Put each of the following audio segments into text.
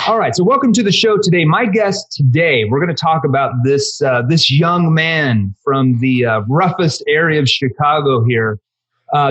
All right, so welcome to the show today. My guest today, we're going to talk about this young man from the roughest area of Chicago here.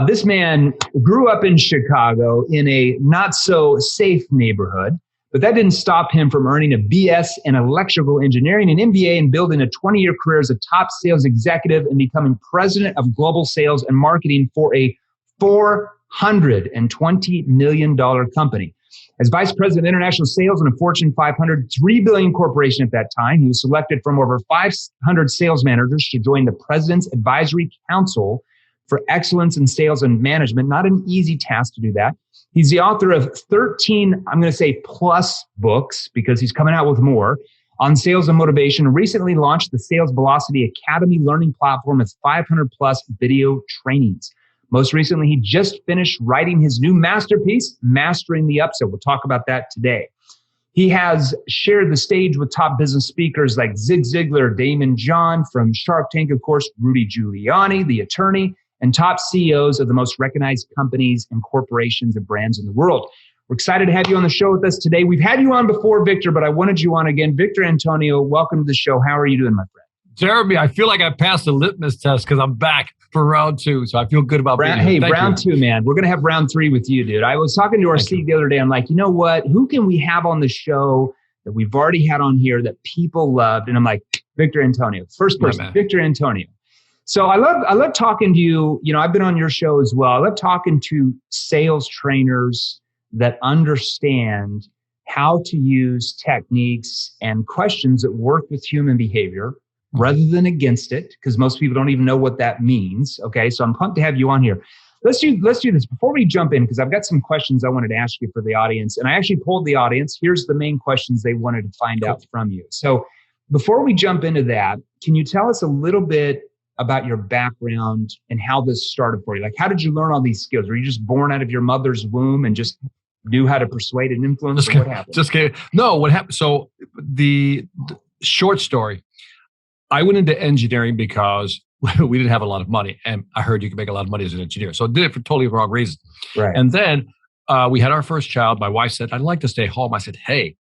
This man grew up in Chicago in a not so safe neighborhood, but that didn't stop him from earning a BS in electrical engineering, an MBA, and building a 20-year career as a top sales executive and becoming president of global sales and marketing for a $420 million company. As vice president of international sales in a Fortune 500, $3 billion corporation at that time, he was selected from over 500 sales managers to join the President's Advisory Council for Excellence in Sales and Management. Not an easy task to do that. He's the author of 13, I'm going to say plus books, because he's coming out with more, on sales and motivation. Recently launched the Sales Velocity Academy learning platform with 500 plus video trainings. Most recently, he just finished writing his new masterpiece, Mastering the Upsell. We'll talk about that today. He has shared the stage with top business speakers like Zig Ziglar, Damon John from Shark Tank, of course, Rudy Giuliani, the attorney, and top CEOs of the most recognized companies and corporations and brands in the world. We're excited to have you on the show with us today. We've had you on before, Victor, but I wanted you on again. Victor Antonio, welcome to the show. How are you doing, my friend? Jeremy, I feel like I passed the litmus test because I'm back for round two, so I feel good about being here. Hey, round two, man. We're going to have round three with you, dude. I was talking to our Steve the other day. I'm like, you know what? Who can we have on the show that we've already had on here that people loved? And I'm like, Victor Antonio. First person, Victor Antonio. So I love talking to you. You know, I've been on your show as well. I love talking to sales trainers that understand how to use techniques and questions that work with human behavior rather than against it, because most people don't even know what that means. Okay, so I'm pumped to have you on here. Let's do this before we jump in, because I've got some questions I wanted to ask you for the audience, and I actually polled the audience. Here's the main questions they wanted to find out from you. So before we jump into that, can you tell us a little bit about your background and how this started for you? Like, how did you learn all these skills? Were you just born out of your mother's womb and just knew how to persuade and influence? What happened? Just kidding. No, what happened? So the short story. I went into engineering because we didn't have a lot of money, and I heard you could make a lot of money as an engineer. So I did it for totally the wrong reason. Right. And then we had our first child. My wife said, I'd like to stay home. I said, hey,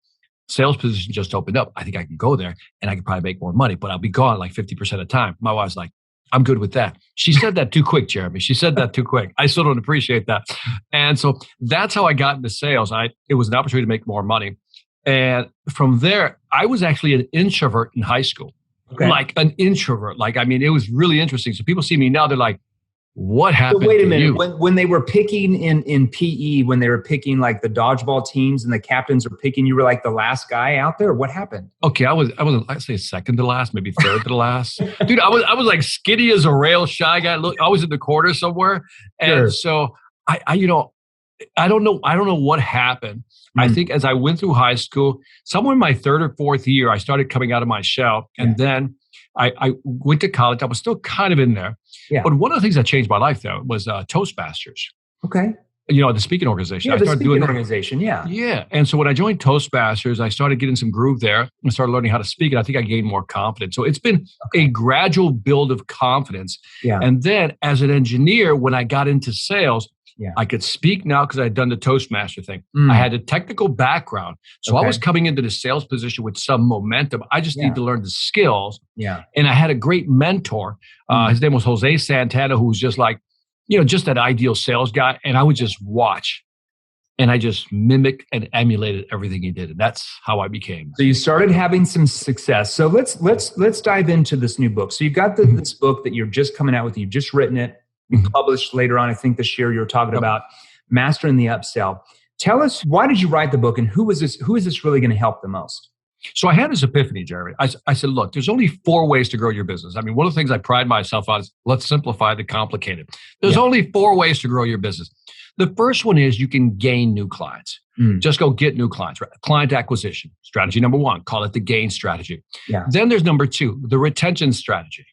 sales position just opened up. I think I can go there and I could probably make more money, but I'll be gone like 50% of the time. My wife's like, I'm good with that. She said that too quick, Jeremy. She said that too quick. I still don't appreciate that. And so that's how I got into sales. It was an opportunity to make more money. And from there, I was actually an introvert in high school. Okay. Like an introvert. Like, I mean, it was really interesting. So people see me now, they're like, what happened to you? Wait a minute. When they were picking in PE, when they were picking like the dodgeball teams and the captains were picking, you were like the last guy out there? What happened? Okay, I was I'd say second to last, maybe third to last. Dude, I was like skinny as a rail, shy guy, always in the corner somewhere. And so I don't know what happened. I think as I went through high school, somewhere in my third or fourth year, I started coming out of my shell. And then I went to college. I was still kind of in there. Yeah. But one of the things that changed my life, though, was Toastmasters. Okay. You know, the speaking organization. Yeah, the speaking organization, yeah. Yeah. And so when I joined Toastmasters, I started getting some groove there and started learning how to speak. And I think I gained more confidence. So it's been a gradual build of confidence. Yeah. And then as an engineer, when I got into sales, I could speak now because I had done the Toastmaster thing. I had a technical background. So I was coming into the sales position with some momentum. I just need to learn the skills. Yeah. And I had a great mentor. His name was Jose Santana, who was just like, you know, just that ideal sales guy. And I would just watch. And I just mimicked and emulated everything he did. And that's how I became. So you started having some success. So let's dive into this new book. So you've got this book that you're just coming out with. You've just written it. Published later on, I think this year, you're talking about Mastering the Upsell. Tell us, why did you write the book, and who is this really going to help the most? So I had this epiphany, Jeremy. I said, look, there's only 4 ways to grow your business. I mean, one of the things I pride myself on is let's simplify the complicated. There's only 4 ways to grow your business. The first one is you can gain new clients. Just go get new clients, right? Client acquisition, strategy number 1, call it the gain strategy. Then there's number 2, the retention strategy.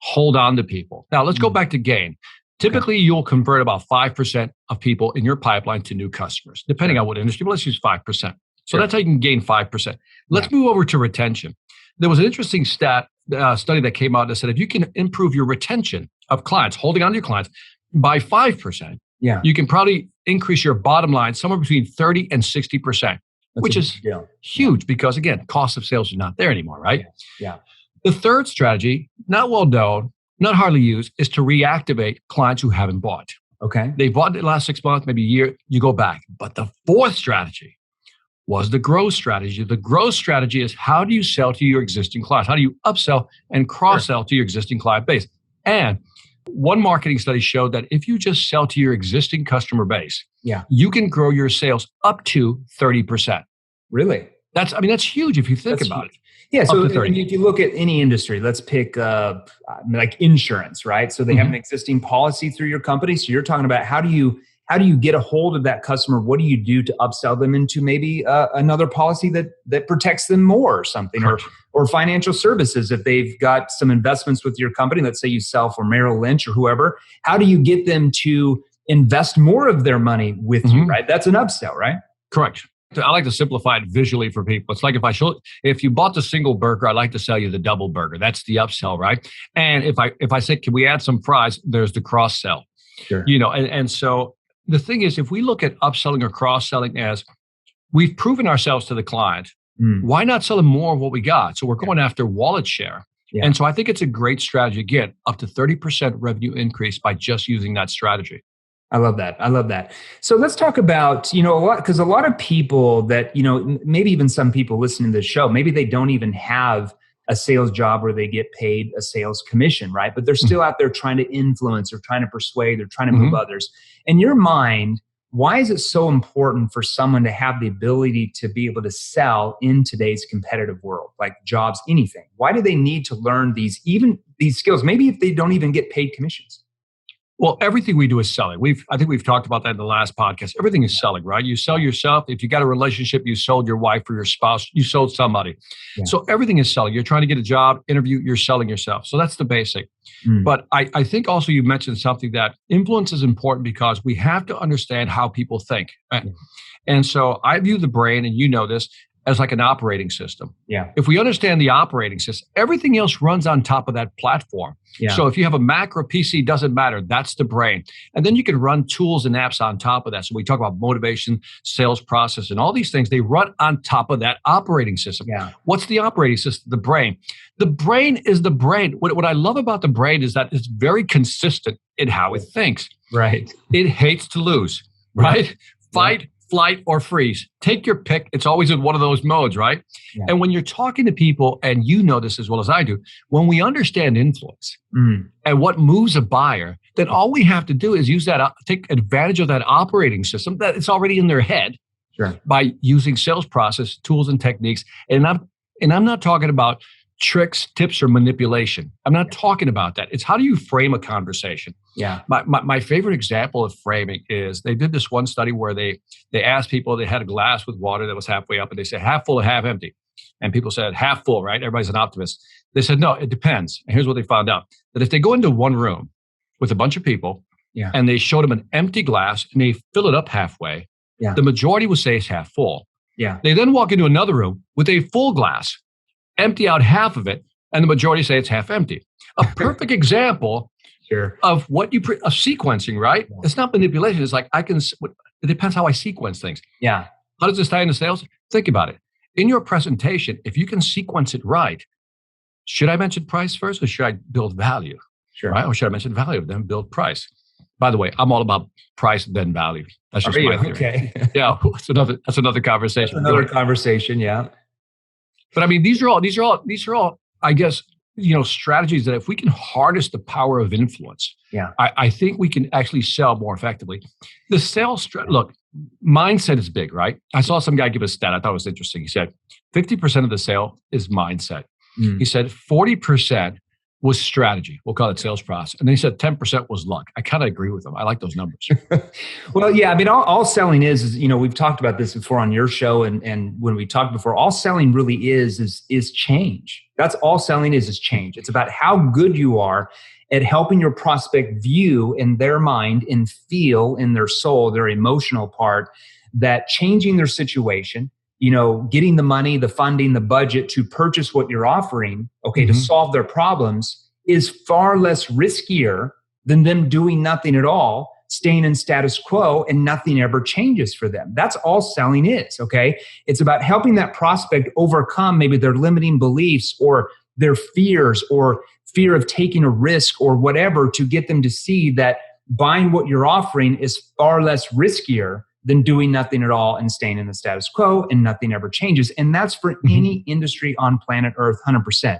Hold on to people. Now, let's go back to gain. Typically, you'll convert about 5% of people in your pipeline to new customers, depending on what industry, but let's use 5%. So that's how you can gain 5%. Let's move over to retention. There was an interesting study that came out that said if you can improve your retention of clients, holding on to your clients by 5%, you can probably increase your bottom line somewhere between 30 and 60%. which is huge because, again, cost of sales is not there anymore, right? Yeah. The third strategy, not well known, not hardly used, is to reactivate clients who haven't bought. Okay. They bought in the last 6 months, maybe a year, you go back. But the fourth strategy was the growth strategy. The growth strategy is how do you sell to your existing clients? How do you upsell and cross-sell to your existing client base? And one marketing study showed that if you just sell to your existing customer base, you can grow your sales up to 30%. Really? That's huge if you think about it. Yeah. So if you look at any industry, let's pick like insurance, right? So they have an existing policy through your company. So you're talking about how do you get a hold of that customer? What do you do to upsell them into maybe another policy that protects them more or something, or financial services if they've got some investments with your company. Let's say you sell for Merrill Lynch or whoever. How do you get them to invest more of their money with you? Right? That's an upsell, right? Correct. I like to simplify it visually for people. It's like if you bought the single burger, I'd like to sell you the double burger. That's the upsell, right? And if I say, can we add some fries? There's the cross sell. Sure. And so the thing is, if we look at upselling or cross-selling as we've proven ourselves to the client, why not sell them more of what we got? So we're going after wallet share. Yeah. And so I think it's a great strategy. Again, up to 30% revenue increase by just using that strategy. I love that. So let's talk about, because a lot of people that, maybe even some people listening to this show, maybe they don't even have a sales job where they get paid a sales commission, right? But they're still out there trying to influence or trying to persuade or trying to move others. In your mind, why is it so important for someone to have the ability to be able to sell in today's competitive world, like jobs, anything? Why do they need to learn these skills, maybe if they don't even get paid commissions? Well, everything we do is selling. I think we've talked about that in the last podcast. Everything is selling, right? You sell yourself. If you got a relationship, you sold your wife or your spouse, you sold somebody. Yeah. So everything is selling. You're trying to get a job, interview, you're selling yourself. So that's the basic. But I think also you mentioned something that influence is important because we have to understand how people think. Right? And so I view the brain, and you know this, as like an operating system. Yeah. If we understand the operating system, everything else runs on top of that platform. Yeah. So if you have a Mac or a PC, doesn't matter. That's the brain. And then you can run tools and apps on top of that. So we talk about motivation, sales process, and all these things. They run on top of that operating system. Yeah. What's the operating system? The brain. The brain is the brain. What I love about the brain is that it's very consistent in how it thinks. Right. It hates to lose. Right? Fight, flight, or freeze. Take your pick. It's always in one of those modes, right? Yeah. And when you're talking to people, and you know this as well as I do, when we understand influence and what moves a buyer, then all we have to do is use that, take advantage of that operating system that it's already in their head by using sales process, tools, and techniques. And I'm not talking about tricks, tips, or manipulation. I'm not talking about that. It's how do you frame a conversation? Yeah. My favorite example of framing is they did this one study where they asked people, they had a glass with water that was halfway up, and they said half full or half empty. And people said half full, right? Everybody's an optimist. They said, no, it depends. And here's what they found out. That if they go into one room with a bunch of people and they showed them an empty glass and they fill it up halfway, the majority would say it's half full. Yeah. They then walk into another room with a full glass, empty out half of it, and the majority say it's half empty. A perfect example of what of sequencing, right? Yeah. It's not manipulation. It's like it depends how I sequence things. Yeah. How does this tie into sales? Think about it. In your presentation, if you can sequence it right, should I mention price first or should I build value? Sure. Right? Or should I mention value, then build price? By the way, I'm all about price then value. That's just my theory. Okay. Yeah, that's another conversation. That's another conversation, yeah. But I mean, these are all, I guess, strategies that if we can harness the power of influence, I think we can actually sell more effectively. The sales, look, mindset is big, right? I saw some guy give a stat I thought was interesting. He said 50% of the sale is mindset. He said 40% was strategy. We'll call it sales process. And then he said 10% was luck. I kind of agree with him. I like those numbers. Well, yeah, I mean, all selling is, we've talked about this before on your show. And when we talked before, all selling really is change. That's all selling is change. It's about how good you are at helping your prospect view in their mind and feel in their soul, their emotional part, that changing their situation, getting the money, the funding, the budget to purchase what you're offering, to solve their problems is far less riskier than them doing nothing at all, staying in status quo and nothing ever changes for them. That's all selling is, okay? It's about helping that prospect overcome maybe their limiting beliefs or their fears or fear of taking a risk or whatever, to get them to see that buying what you're offering is far less riskier than doing nothing at all and staying in the status quo and nothing ever changes. And that's for any industry on planet Earth, 100%.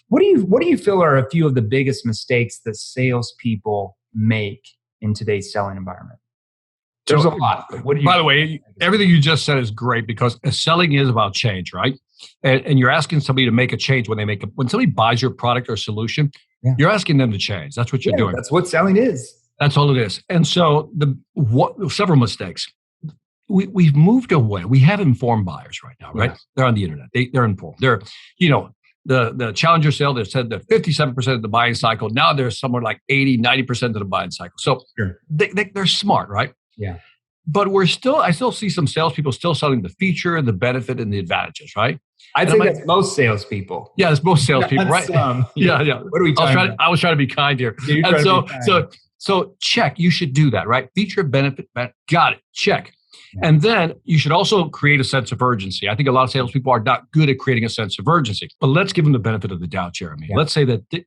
What do you feel are a few of the biggest mistakes that salespeople make in today's selling environment? There's a lot. By the way, everything you just said is great, because selling is about change, right? And you're asking somebody to make a change when somebody buys your product or solution, you're asking them to change. That's what you're doing. That's what selling is. That's all it is. And so several mistakes. We've moved away. We have informed buyers right now, right? They're on the internet. They're informed. They're, the Challenger sale, they said that 57% of the buying cycle. Now there's somewhere like 80, 90% of the buying cycle. So they're smart, right? Yeah. But I still see some salespeople still selling the feature, the benefit, and the advantages, right? I'd say that's most salespeople. Yeah, it's most salespeople, right? Yeah. What are we talking about? I was trying to be kind here. So check. You should do that, right? Feature, benefit, got it. Check. Yeah. And then you should also create a sense of urgency. I think a lot of salespeople are not good at creating a sense of urgency. But let's give them the benefit of the doubt, Jeremy. Yeah. Let's say that the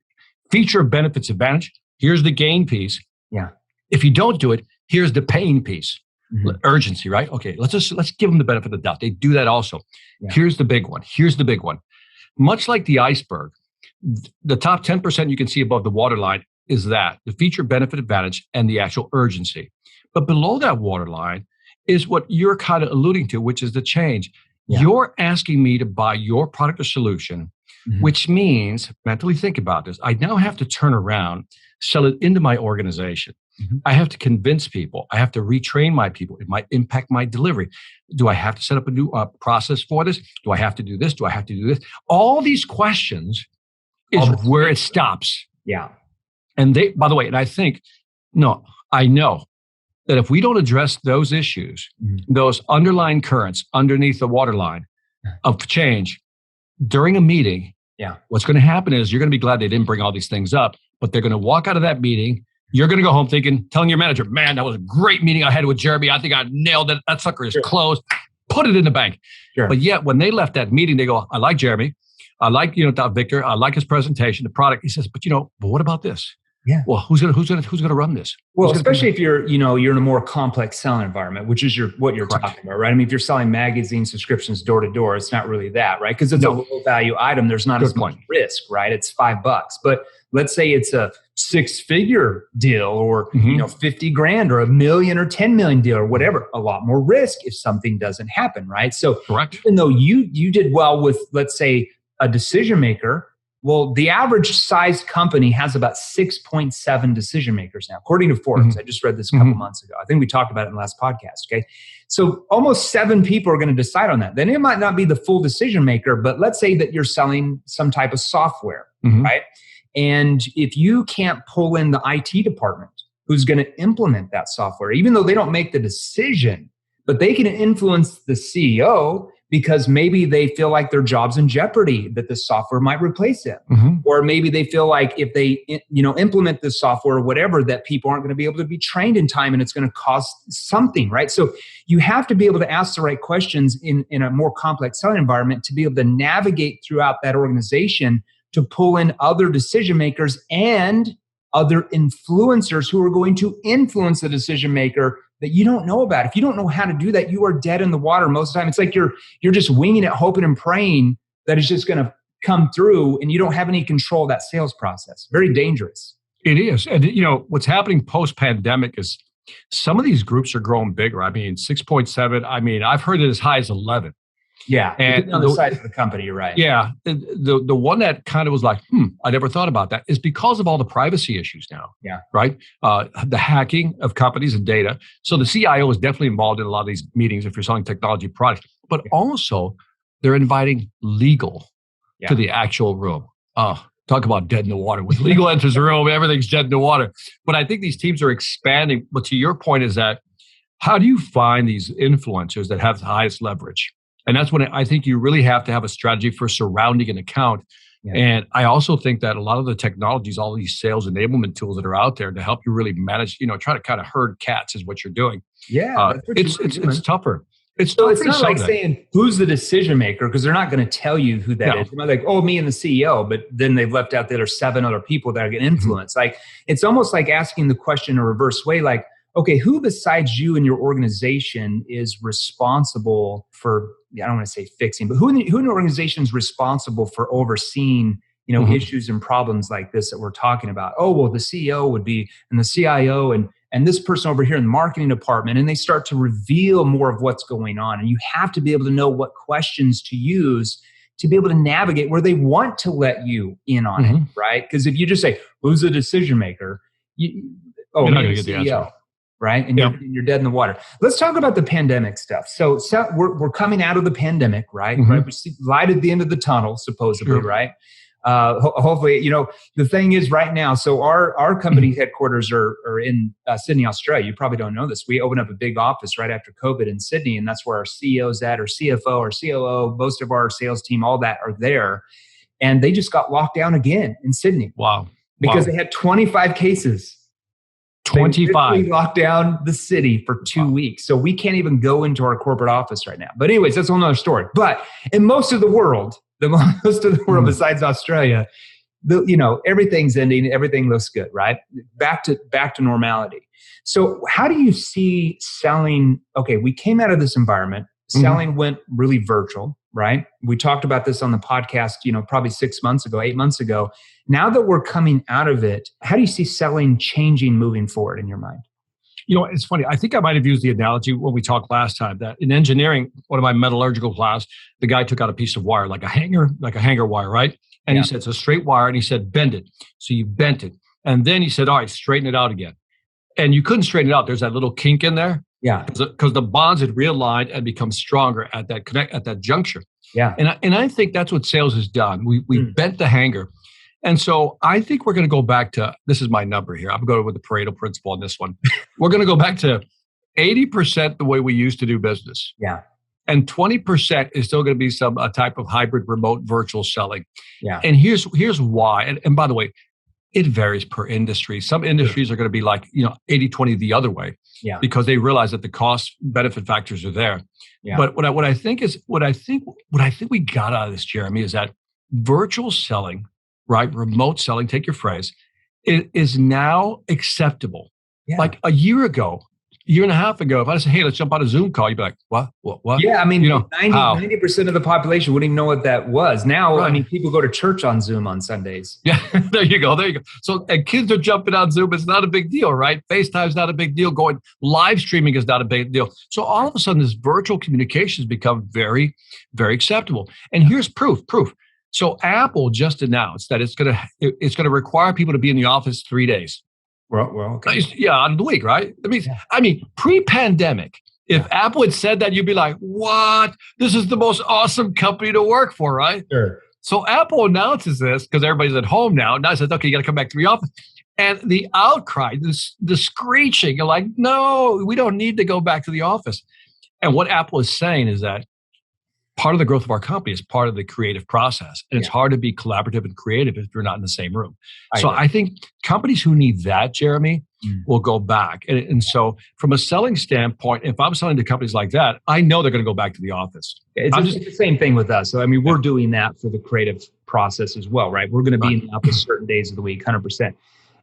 feature, benefits, advantage. Here's the gain piece. Yeah. If you don't do it, here's the pain piece. Urgency, right? Okay, let's give them the benefit of the doubt. They do that also. Yeah. Here's the big one. Much like the iceberg, the top 10% you can see above the waterline is that the feature, benefit, advantage, and the actual urgency. But below that waterline is what you're kind of alluding to, which is the change. Yeah. You're asking me to buy your product or solution, which means, mentally think about this, I now have to turn around, sell it into my organization. I have to convince people. I have to retrain my people. It might impact my delivery. Do I have to set up a new process for this? Do I have to do this? Do I have to do this? All these questions is where it stops. Yeah. And by the way, and I know that if we don't address those issues, those underlying currents underneath the waterline of change during a meeting, what's going to happen is you're going to be glad they didn't bring all these things up, but they're going to walk out of that meeting. You're going to go home telling your manager, man, that was a great meeting I had with Jeremy. I think I nailed it. That sucker is closed. Put it in the bank. Sure. But yet when they left that meeting, they go, I like Jeremy. I like, Victor. I like his presentation, the product. He says, but what about this? Yeah. Well, who's gonna run this? Well, especially if you're in a more complex selling environment, which is what you're talking about, right? I mean, if you're selling magazine subscriptions door to door, it's not really that, right? Because it's a low value item. There's not as much risk, right? It's $5. But let's say it's a 6-figure deal or, $50,000 or $1 million or $10 million deal or whatever, a lot more risk if something doesn't happen, right? So even though you did well with, let's say, a decision maker, well, the average size company has about 6.7 decision makers now, according to Forbes. I just read this a couple months ago. I think we talked about it in the last podcast, okay? So almost 7 people are going to decide on that. Then it might not be the full decision maker, but let's say that you're selling some type of software, right? And if you can't pull in the IT department who's going to implement that software, even though they don't make the decision, but they can influence the CEO because maybe they feel like their job's in jeopardy, that the software might replace them. Or maybe they feel like if they implement this software or whatever, that people aren't going to be able to be trained in time and it's going to cost something, right? So you have to be able to ask the right questions in a more complex selling environment to be able to navigate throughout that organization to pull in other decision makers and other influencers who are going to influence the decision maker that you don't know about. If you don't know how to do that, you are dead in the water most of the time. It's like you're just winging it, hoping and praying that it's just going to come through and you don't have any control of that sales process. Very dangerous. It is. And what's happening post-pandemic is some of these groups are growing bigger. I mean, 6.7. I mean, I've heard it as high as 11. Yeah, and on the size of the company, you're right. Yeah, the one that kind of was like, I never thought about that is because of all the privacy issues now. Yeah, right. The hacking of companies and data. So the CIO is definitely involved in a lot of these meetings if you're selling technology products. But also, they're inviting legal to the actual room. Talk about dead in the water. When legal enters the room, everything's dead in the water. But I think these teams are expanding. But to your point is that how do you find these influencers that have the highest leverage? And that's when I think you really have to have a strategy for surrounding an account Yeah. And I also think that a lot of the technologies, all these sales enablement tools that are out there to help you really manage, try to kind of herd cats is what you're doing. Yeah, that's what you're It's doing. tougher. It's So tougher it's to not sell like that. saying who's the decision maker because they're not going to tell you who that No. is. They're like, oh, me and the CEO, but then they've left out the other 7 other people that are getting influenced. Like it's almost like asking the question in a reverse way, like, okay, who besides you and your organization is responsible for, I don't want to say fixing, but who in the organization is responsible for overseeing, issues and problems like this that we're talking about? Oh, well, the CEO would be, and the CIO, and this person over here in the marketing department, and they start to reveal more of what's going on. And you have to be able to know what questions to use to be able to navigate where they want to let you in on it, right? Because if you just say, who's the decision maker? You're not going to get the CEO, answer. right? And you're dead in the water. Let's talk about the pandemic stuff. So we're coming out of the pandemic, right? Right? We see light at the end of the tunnel, supposedly, right? Hopefully, the thing is right now, so our company headquarters are in Sydney, Australia. You probably don't know this. We opened up a big office right after COVID in Sydney, and that's where our CEO's at, our CFO, our COO, most of our sales team, all that are there. And they just got locked down again in Sydney. Wow. Because they had 25 cases. 25. They locked down the city for 2 weeks. So we can't even go into our corporate office right now. But anyways, that's a whole nother story. But in most of the world, besides Australia, everything's ending. Everything looks good, right? Back to normality. So how do you see selling? Okay, we came out of this environment. Selling went really virtual, right? We talked about this on the podcast, probably 6 months ago, 8 months ago. Now that we're coming out of it, how do you see selling changing moving forward in your mind? It's funny. I think I might have used the analogy when we talked last time that in engineering, one of my metallurgical class, the guy took out a piece of wire, like a hanger wire, right? And he said, it's a straight wire. And he said, bend it. So you bent it. And then he said, all right, straighten it out again. And you couldn't straighten it out. There's that little kink in there. Yeah. Because the bonds had realigned and become stronger at that juncture. Yeah. And I think that's what sales has done. We bent the hanger. And so I think we're going to go back to, this is my number here. I'm going with the Pareto principle on this one. We're going to go back to 80% the way we used to do business. Yeah. And 20% is still going to be some type of hybrid remote virtual selling. Yeah. And here's why. And by the way, it varies per industry. Some industries are going to be like, 80-20 the other way. Yeah. Because they realize that the cost benefit factors are there. Yeah. But what I think we got out of this, Jeremy, is that virtual selling, right? Remote selling, take your phrase, is now acceptable. Yeah. Like a year and a half ago, if I said, hey, let's jump on a Zoom call, you'd be like, what? Yeah, I mean, 90% of the population wouldn't even know what that was. Now, right. I mean, people go to church on Zoom on Sundays. Yeah, there you go. So, and kids are jumping on Zoom. It's not a big deal, right? FaceTime's not a big deal. Going live streaming is not a big deal. So all of a sudden, this virtual communication has become very, very acceptable. And here's proof. So Apple just announced that it's going to require people to be in the office 3 days. Well, okay. Yeah, on the week, right? I mean, pre-pandemic, if Apple had said that, you'd be like, what? This is the most awesome company to work for, right? Sure. So Apple announces this because everybody's at home now. Now it says, okay, you got to come back to the office. And the outcry, the screeching, you're like, no, we don't need to go back to the office. And what Apple is saying is that part of the growth of our company is part of the creative process. And it's hard to be collaborative and creative if you're not in the same room. I think companies who need that, Jeremy, will go back. And so from a selling standpoint, if I'm selling to companies like that, I know they're going to go back to the office. It's the same thing with us. So, I mean, we're doing that for the creative process as well, right? We're going to be in the office certain days of the week, 100%.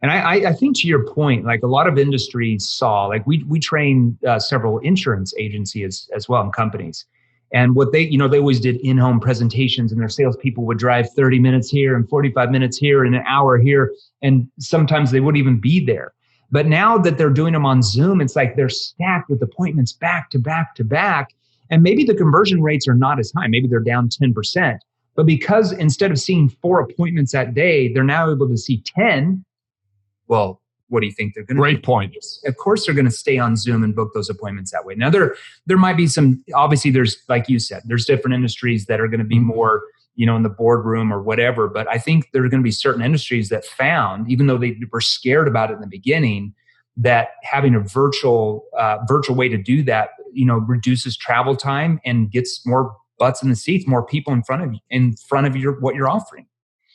And I think to your point, like a lot of industries saw, like we train several insurance agencies as well and companies. And what they always did in-home presentations, and their salespeople would drive 30 minutes here and 45 minutes here and an hour here. And sometimes they wouldn't even be there. But now that they're doing them on Zoom, it's like they're stacked with appointments back to back to back. And maybe the conversion rates are not as high. Maybe they're down 10%. But because instead of seeing 4 appointments that day, they're now able to see 10. Well, what do you think they're going to do? Great point. Of course, they're going to stay on Zoom and book those appointments that way. Now, there might be some, obviously, there's, like you said, there's different industries that are going to be more, in the boardroom or whatever. But I think there are going to be certain industries that found, even though they were scared about it in the beginning, that having a virtual way to do that, reduces travel time and gets more butts in the seats, more people in front of you, what you're offering.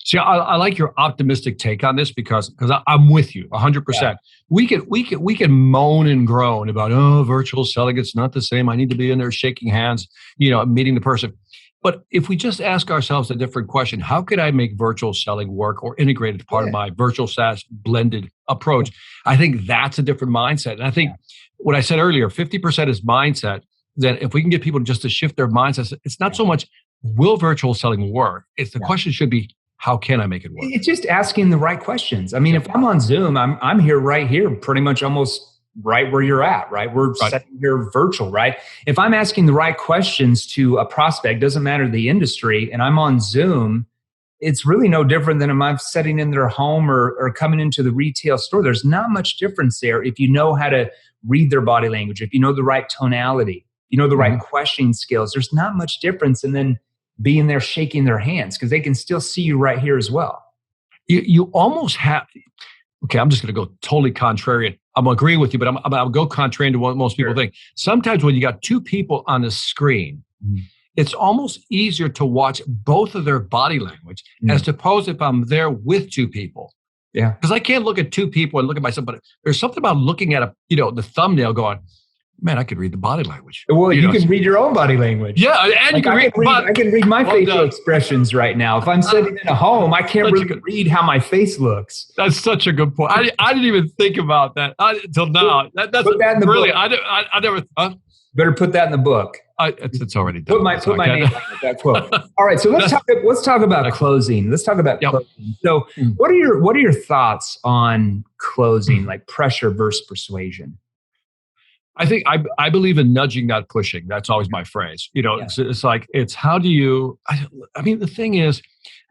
See, I like your optimistic take on this because I'm with you 100%. Yeah. We can moan and groan about, oh, virtual selling, it's not the same. I need to be in there shaking hands, meeting the person. But if we just ask ourselves a different question, how could I make virtual selling work or integrate it as part of my virtual SaaS blended approach? I think that's a different mindset. And I think what I said earlier, 50% is mindset. Then if we can get people just to shift their mindsets, it's not so much will virtual selling work? It's the question should be, how can I make it work? It's just asking the right questions. I mean, if I'm on Zoom, I'm here right here, pretty much almost right where you're at, right? We're sitting here virtual, right? If I'm asking the right questions to a prospect, doesn't matter the industry, and I'm on Zoom, it's really no different than if I'm sitting in their home or coming into the retail store. There's not much difference there if you know how to read their body language, if you know the right tonality, the right questioning skills. There's not much difference in then being there shaking their hands because they can still see you right here as well. You almost have, okay, I'm just going to go totally contrarian. I'm agreeing with you, but I'll go contrarian to what most people think. Sometimes when you got two people on the screen, it's almost easier to watch both of their body language as opposed if I'm there with two people. Yeah. Because I can't look at two people and look at myself, but there's something about looking at the thumbnail going, man, I could read the body language. Well, you can read your own body language. Yeah, and you I can read my facial expressions right now. If I'm sitting in a home, I can't really read how my face looks. That's such a good point. I didn't even think about that until now. That's put that in the really. book. I never. Better put that in the book. It's already done. Put my name on that quote. All right, so let's talk about closing. Let's talk about closing. So, what are your thoughts on closing, like pressure versus persuasion? I think I believe in nudging, not pushing. That's always my phrase. It's how do you? I mean, the thing is,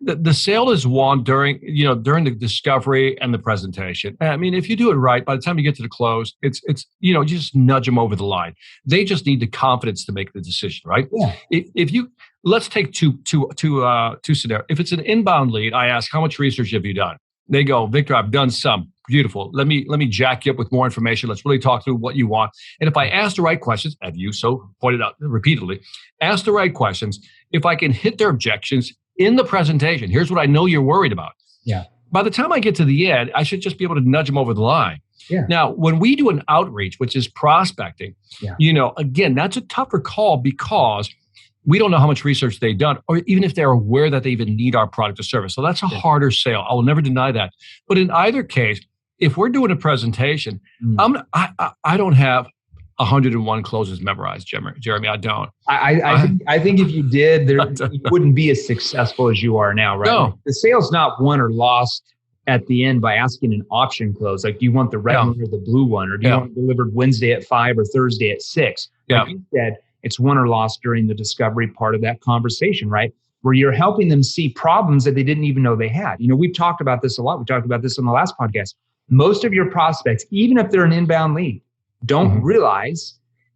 the sale is won during the discovery and the presentation. I mean, if you do it right, by the time you get to the close, it's you just nudge them over the line. They just need the confidence to make the decision, right? Yeah. If you let's take two scenarios. If it's an inbound lead, I ask, how much research have you done? They go, Victor, I've done some. Beautiful. Let me jack you up with more information. Let's really talk through what you want. And if I ask the right questions, have you so pointed out repeatedly, ask the right questions, if I can hit their objections in the presentation, here's what I know you're worried about. Yeah. By the time I get to the end, I should just be able to nudge them over the line. Yeah. Now, when we do an outreach, which is prospecting, again, that's a tougher call because we don't know how much research they've done, or even if they're aware that they even need our product or service. So that's a harder sale. I will never deny that. But in either case, if we're doing a presentation, I don't have 101 closes memorized, Jeremy. I don't. I think if you did, you wouldn't be as successful as you are now, right? No. The sale's not won or lost at the end by asking an option close. Like, do you want the red one or the blue one? Or do you want it delivered Wednesday at 5 or Thursday at 6? Yeah. Like you said, it's won or lost during the discovery part of that conversation, right? Where you're helping them see problems that they didn't even know they had. We've talked about this a lot. We talked about this on the last podcast. Most of your prospects, even if they're an inbound lead, don't realize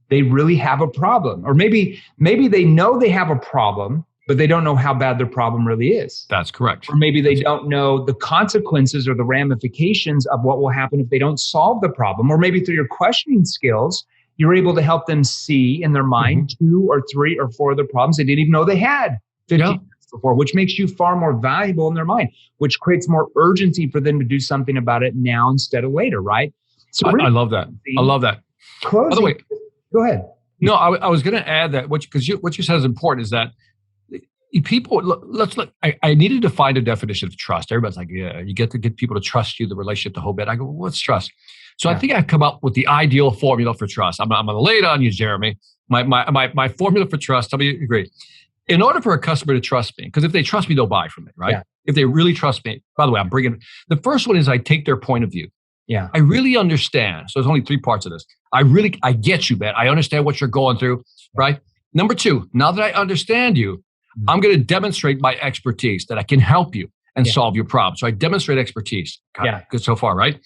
they really have a problem. Or maybe they know they have a problem, but they don't know how bad their problem really is. That's correct. Or maybe they don't know the consequences or the ramifications of what will happen if they don't solve the problem. Or maybe through your questioning skills, you're able to help them see in their mind 2 or 3 or 4 of the problems they didn't even know they had 15 minutes before, which makes you far more valuable in their mind, which creates more urgency for them to do something about it now instead of later, right? So I love that. I love that. Closing. By the way, go ahead. No, I was going to add that what you said is important is that people, let's look, I needed to find a definition of trust. Everybody's like, yeah, you get to get people to trust you, the relationship, the whole bit. I go, what's trust? So I think I've come up with the ideal formula for trust. I'm going to lay it on you, Jeremy. My formula for trust, tell me you agree. In order for a customer to trust me, because if they trust me, they'll buy from me, right? Yeah. If they really trust me, by the way, the first one is I take their point of view. Yeah. I really understand. So there's only 3 parts of this. I get you, man. I understand what you're going through, right? Number 2, now that I understand you, I'm going to demonstrate my expertise that I can help you and solve your problem. So I demonstrate expertise. Good so far, right?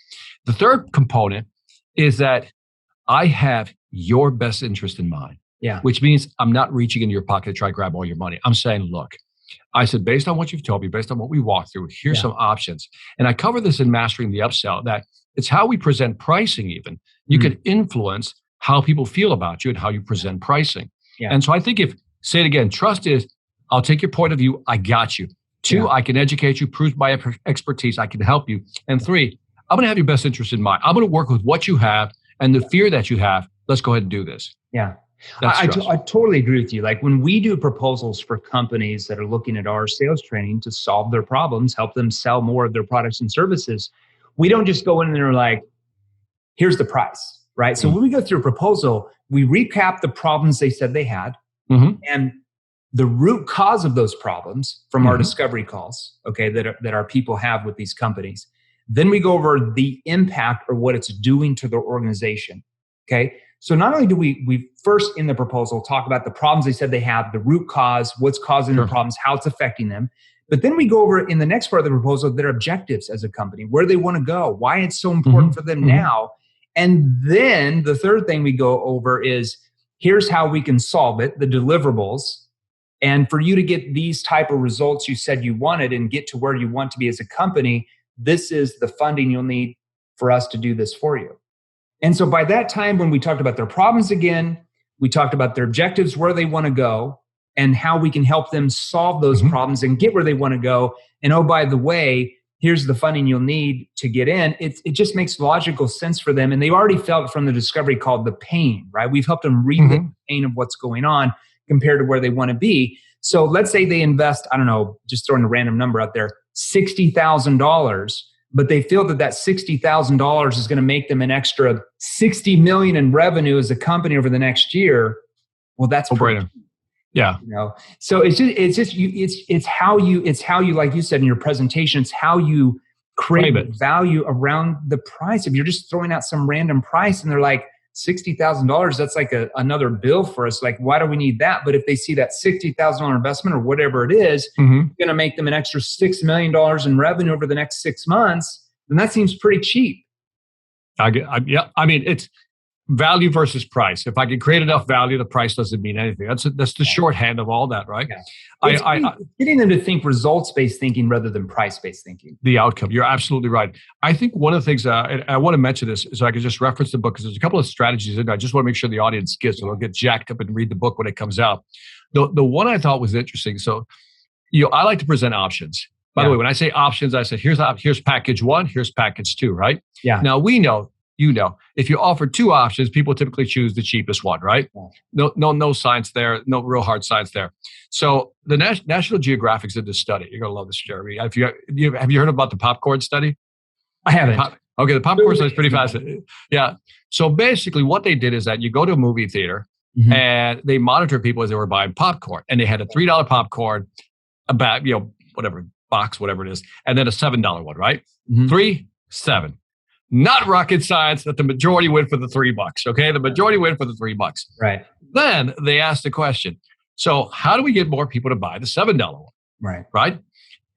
The third component is that I have your best interest in mind. Yeah. Which means I'm not reaching into your pocket to try to grab all your money. I'm saying, look, I said, based on what you've told me, based on what we walked through, here's some options. And I cover this in Mastering the Upsell, that it's how we present pricing even. You can influence how people feel about you and how you present pricing. Yeah. And so I think say it again, trust is, I'll take your point of view. I got you. 2, I can educate you, prove my expertise, I can help you. And 3, I'm going to have your best interest in mind. I'm going to work with what you have and the fear that you have. Let's go ahead and do this. Yeah. I totally agree with you. Like when we do proposals for companies that are looking at our sales training to solve their problems, help them sell more of their products and services, we don't just go in there like, here's the price, right? So when we go through a proposal, we recap the problems they said they had and the root cause of those problems from our discovery calls, okay, that our people have with these companies. Then we go over the impact or what it's doing to their organization, okay? So not only do we first in the proposal talk about the problems they said they have, the root cause, what's causing the problems, how it's affecting them, but then we go over in the next part of the proposal their objectives as a company, where they want to go, why it's so important for them now. And then the third thing we go over is here's how we can solve it, the deliverables. And for you to get these type of results you said you wanted and get to where you want to be as a company, this is the funding you'll need for us to do this for you. And so by that time, when we talked about their problems again, we talked about their objectives, where they want to go, and how we can help them solve those problems and get where they want to go. And oh, by the way, here's the funding you'll need to get in. It just makes logical sense for them. And they've already felt from the discovery called the pain, right? We've helped them relive the pain of what's going on compared to where they want to be. So let's say they invest, I don't know, just throwing a random number out there, $60,000, but they feel that $60,000 is going to make them an extra $60 million in revenue as a company over the next year. Well, that's brainer. Yeah. You know, so it's how you, like you said in your presentation, it's how you create value around the price. If you're just throwing out some random price and they're like, $60,000, that's like another bill for us. Like, why do we need that? But if they see that $60,000 investment or whatever it is, going to make them an extra $6 million in revenue over the next 6 months, then that seems pretty cheap. I mean, it's value versus price. If I can create enough value, the price doesn't mean anything. That's the shorthand of all that, right? Yeah. Getting them to think results-based thinking rather than price-based thinking. The outcome. You're absolutely right. I think one of the things, and I want to mention this, so I can just reference the book, because there's a couple of strategies in there. I just want to make sure the audience gets, so they'll get jacked up and read the book when it comes out. The one I thought was interesting. So, I like to present options. By the way, when I say options, I said, here's package 1, here's package 2, right? Yeah. Now we know, if you offer 2 options, people typically choose the cheapest one, right? No science there, no real hard science there. So the National Geographic's did this study. You're gonna love this, Jeremy. Have you heard about the popcorn study? I haven't. Okay, the popcorn study is pretty fascinating. Yeah. So basically, what they did is that you go to a movie theater and they monitor people as they were buying popcorn, and they had a $3 popcorn, about whatever box, whatever it is, and then a $7 one, right? 3, 7. Not rocket science that the majority went for the $3. Okay, the majority went for the $3. Right. Then they asked the question: so how do we get more people to buy the $7 one? Right. Right.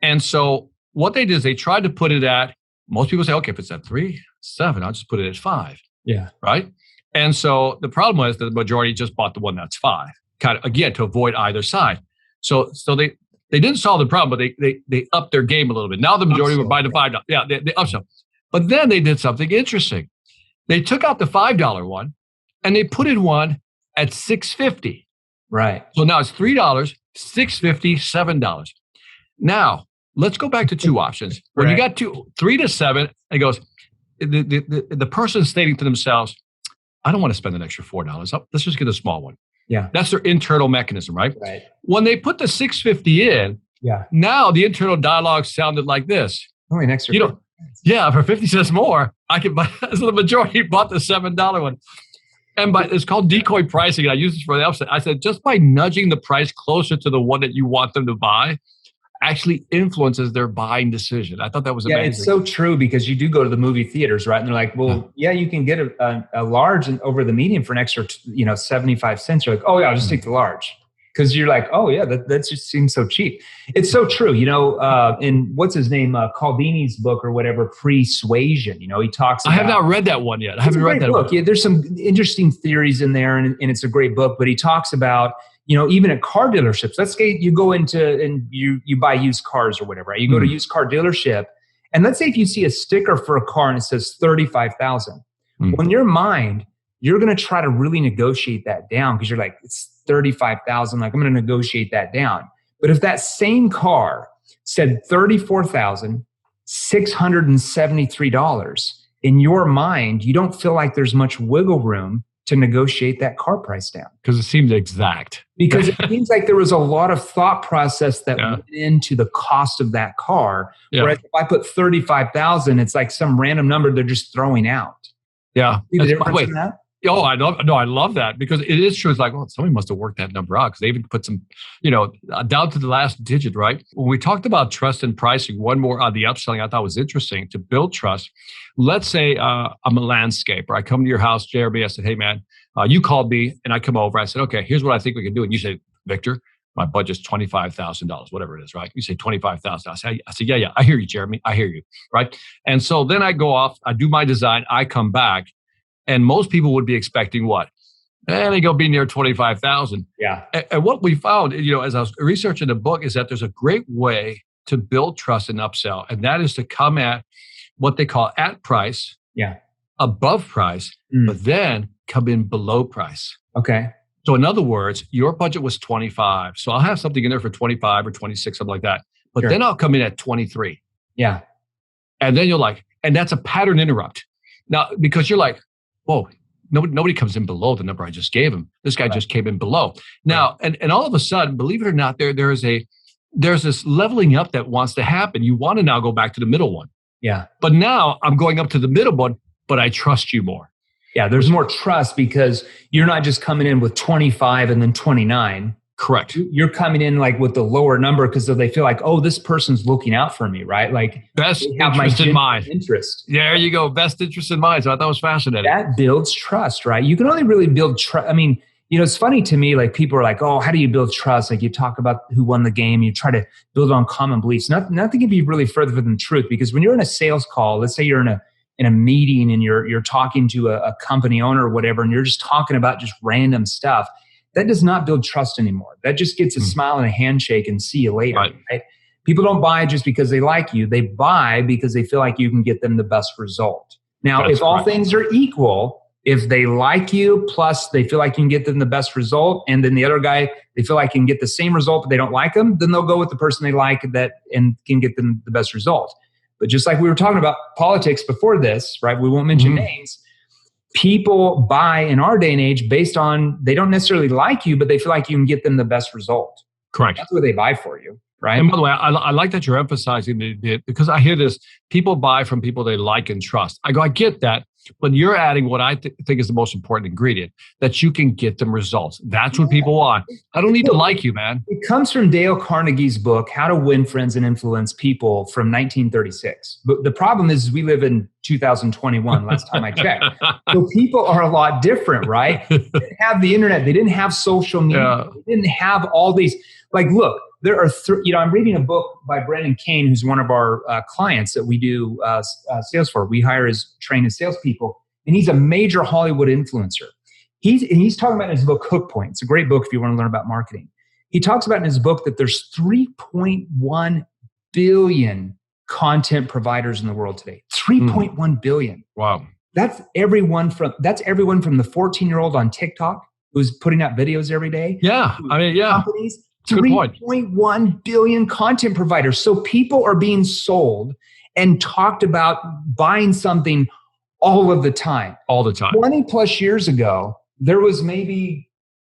And so what they did is they tried to put it at. Most people say, okay, if it's at 3, 7, I'll just put it at 5. Yeah. Right. And so the problem was that the majority just bought the one that's 5, kind of again to avoid either side. So they didn't solve the problem, but they upped their game a little bit. Now the majority were buying the $5. Yeah, they upsell. But then they did something interesting. They took out the $5 one and they put in one at $6.50. Right. So now it's $3, $6.50, $7. Now let's go back to 2 options. When you got 3 to 7, it goes. The person stating to themselves, "I don't want to spend an extra $4. Let's just get a small one." Yeah. That's their internal mechanism, right? Right. When they put the $6.50 in, now the internal dialogue sounded like this. Only an extra. Yeah, for 50 cents more, I can buy. So the majority bought the $7 one. And it's called decoy pricing. And I use this for the upsell. I said, just by nudging the price closer to the one that you want them to buy, actually influences their buying decision. I thought that was amazing. Yeah, it's so true, because you do go to the movie theaters, right? And they're like, well, you can get a large and over the medium for an extra, 75 cents. You're like, oh yeah, I'll just take the large. Because you're like, oh yeah, that just seems so cheap. It's so true. In what's his name, Cialdini's book or whatever, Persuasion. He talks about. I have not read that one yet. I haven't read that book. Yeah, there's some interesting theories in there, and it's a great book. But he talks about, even at car dealerships. Let's say you go into and you buy used cars or whatever. Right? You go to a used car dealership, and let's say if you see a sticker for a car and it says $35,000. Well, in your mind, you're going to try to really negotiate that down, because you're like, it's $35,000. Like, I'm going to negotiate that down. But if that same car said $34,673, in your mind, you don't feel like there's much wiggle room to negotiate that car price down. Because it seems exact. Because it seems like there was a lot of thought process that went into the cost of that car. Whereas if I put 35,000, it's like some random number they're just throwing out. Yeah. See the difference in that? Oh, I love that, because it is true. It's like, well, somebody must have worked that number out, because they even put some, down to the last digit, right? When we talked about trust and pricing, one more on the upselling I thought was interesting to build trust. Let's say I'm a landscaper. I come to your house, Jeremy. I said, hey, man, you called me and I come over. I said, okay, here's what I think we can do. And you say, Victor, my budget's $25,000, whatever it is, right? You say $25,000. I say, yeah, I hear you, Jeremy. I hear you, right? And so then I go off, I do my design, I come back. And most people would be expecting what? They go be near 25,000. Yeah. And what we found, as I was researching the book, is that there's a great way to build trust and upsell. And that is to come at what they call at price, above price, but then come in below price. Okay. So in other words, your budget was 25. So I'll have something in there for 25 or 26, something like that. But then I'll come in at 23. Yeah. And then you're like, and that's a pattern interrupt. Now, because you're like, whoa, nobody comes in below the number I just gave him. This guy just came in below. Now, and all of a sudden, believe it or not, there's this leveling up that wants to happen. You want to now go back to the middle one. Yeah. But now I'm going up to the middle one, but I trust you more. Yeah, there's more trust because you're not just coming in with 25 and then 29. Correct. You're coming in like with the lower number because they feel like, oh, this person's looking out for me, right? Like best interest in mind. Interest. There you go. Best interest in mind. So I thought it was fascinating. That builds trust, right? You can only really build trust. I mean, it's funny to me, like people are like, oh, how do you build trust? Like you talk about who won the game, you try to build on common beliefs. Nothing can be really further than the truth, because when you're in a sales call, let's say you're in a meeting and you're talking to a company owner or whatever, and you're just talking about just random stuff, that does not build trust anymore. That just gets a smile and a handshake and see you later. Right? People don't buy just because they like you. They buy because they feel like you can get them the best result. Now, if all things are equal, if they like you, plus they feel like you can get them the best result, and then the other guy, they feel like you can get the same result, but they don't like them, then they'll go with the person they like that and can get them the best result. But just like we were talking about politics before this, right? We won't mention names. People buy in our day and age based on, they don't necessarily like you, but they feel like you can get them the best result. Correct. That's what they buy for you, right? And by the way, I like that you're emphasizing because I hear this, people buy from people they like and trust. I get that, but you're adding what I think is the most important ingredient, that you can get them results. That's what people want. I don't need to like you, man. It comes from Dale Carnegie's book, How to Win Friends and Influence People, from 1936. But the problem is we live in 2021, last time I checked. So people are a lot different, right? They didn't have the internet. They didn't have social media. They didn't have all these. Like, look, there are, I'm reading a book by Brendan Kane, who's one of our clients that we do sales for. We hire as trained as salespeople, and he's a major Hollywood influencer. He's talking about in his book, Hook Point. It's a great book if you want to learn about marketing. He talks about in his book that there's 3.1 billion content providers in the world today. 3.1 billion. Wow. That's everyone from the 14-year-old on TikTok who's putting out videos every day. Yeah. Companies. 3.1 billion content providers. So people are being sold and talked about buying something all of the time. All the time. 20 plus years ago, there was maybe